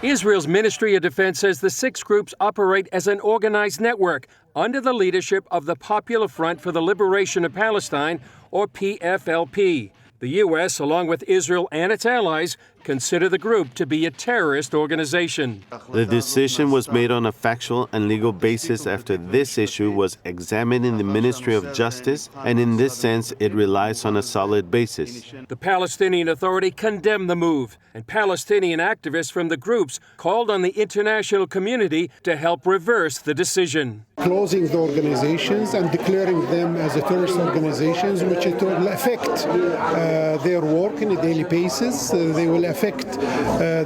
Israel's Ministry of Defense says the 6 groups operate as an organized network under the leadership of the Popular Front for the Liberation of Palestine, or PFLP. The U.S., along with Israel and its allies, consider the group to be a terrorist organization. The decision was made on a factual and legal basis after this issue was examined in the Ministry of Justice, and in this sense, it relies on a solid basis. The Palestinian Authority condemned the move, and Palestinian activists from the groups called on the international community to help reverse the decision. Closing the organizations and declaring them as terrorist organizations, which it will affect their work on a daily basis. They will affect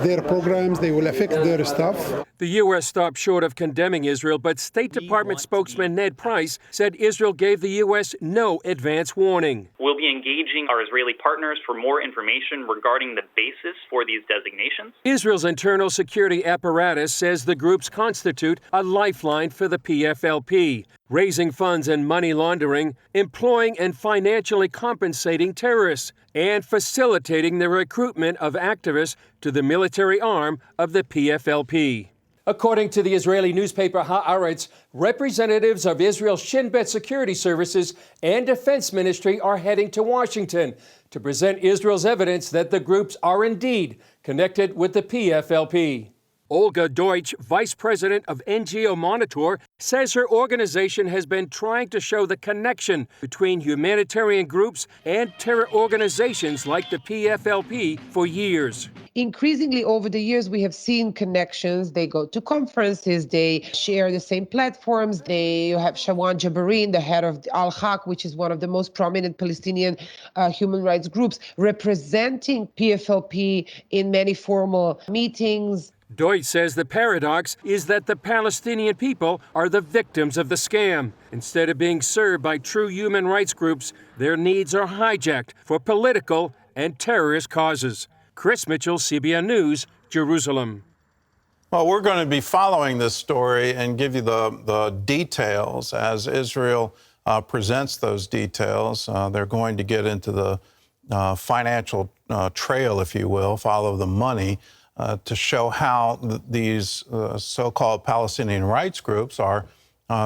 their programs. They will affect their staff. The U.S. stopped short of condemning Israel, but State Department spokesman Ned Price said Israel gave the U.S. no advance warning. We'll be engaging our Israeli partners for more information regarding the basis for these designations. Israel's internal security apparatus says the groups constitute a lifeline for the PFLP, raising funds and money laundering, employing and financially compensating terrorists, and facilitating the recruitment of activists to the military arm of the PFLP. According to the Israeli newspaper Haaretz, representatives of Israel's Shin Bet security services and defense ministry are heading to Washington to present Israel's evidence that the groups are indeed connected with the PFLP. Olga Deutsch, vice president of NGO Monitor, says her organization has been trying to show the connection between humanitarian groups and terror organizations like the PFLP for years. Increasingly over the years, we have seen connections. They go to conferences, they share the same platforms. They have Shawan Jabarin, the head of Al-Haq, which is one of the most prominent Palestinian human rights groups, representing PFLP in many formal meetings. Deutsch says the paradox is that the Palestinian people are the victims of the scam. Instead of being served by true human rights groups, their needs are hijacked for political and terrorist causes. Chris Mitchell, CBN News, Jerusalem. Well, we're going to be following this story and give you the details as Israel presents those details. They're going to get into the financial trail, if you will, follow the money, to show how these so-called Palestinian rights groups are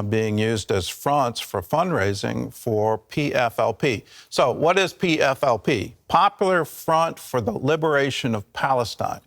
being used as fronts for fundraising for PFLP. So what is PFLP? Popular Front for the Liberation of Palestine.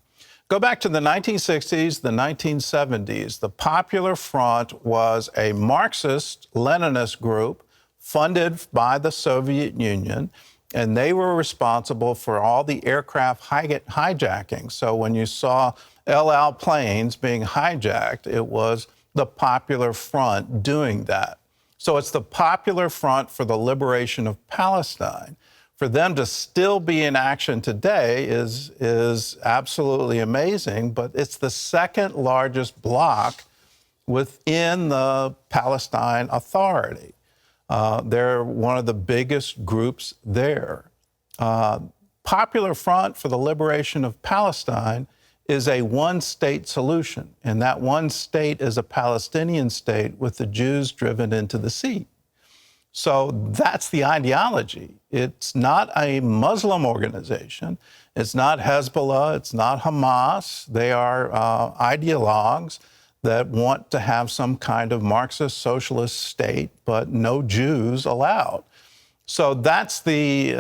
Go back to the 1960s, the 1970s. The Popular Front was a Marxist-Leninist group funded by the Soviet Union, and they were responsible for all the aircraft hijacking. So when you saw El Al planes being hijacked, it was the Popular Front doing that. So it's the Popular Front for the Liberation of Palestine. For them to still be in action today is absolutely amazing, but it's the second largest bloc within the Palestine Authority. They're one of the biggest groups there. Popular Front for the Liberation of Palestine is a one-state solution, and that one state is a Palestinian state with the Jews driven into the sea. So that's the ideology. It's not a Muslim organization. It's not Hezbollah. It's not Hamas. They are ideologues that want to have some kind of Marxist socialist state, but no Jews allowed. So that's the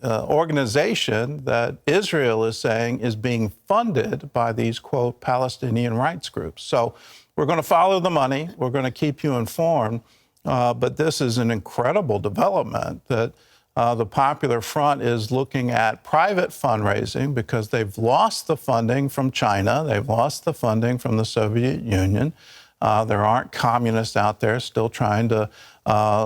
organization that Israel is saying is being funded by these, quote, Palestinian rights groups. So we're going to follow the money. We're going to keep you informed. But this is an incredible development that the Popular Front is looking at private fundraising because they've lost the funding from China. They've lost the funding from the Soviet Union. There aren't communists out there still trying to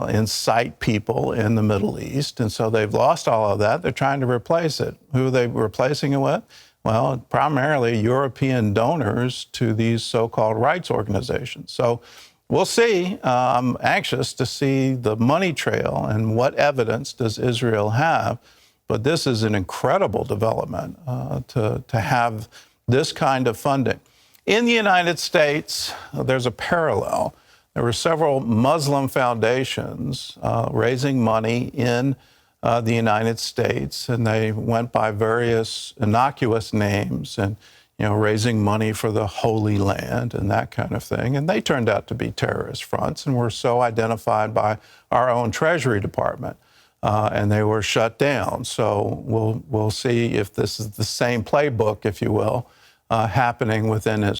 incite people in the Middle East. And so they've lost all of that. They're trying to replace it. Who are they replacing it with? Well, primarily European donors to these so-called rights organizations. So we'll see. I'm anxious to see the money trail and what evidence does Israel have. But this is an incredible development to have this kind of funding. In the United States, there's a parallel. There were several Muslim foundations raising money in the United States, and they went by various innocuous names. And raising money for the Holy Land and that kind of thing. And they turned out to be terrorist fronts and were so identified by our own Treasury Department. And they were shut down. So we'll see if this is the same playbook, if you will, happening within Israel.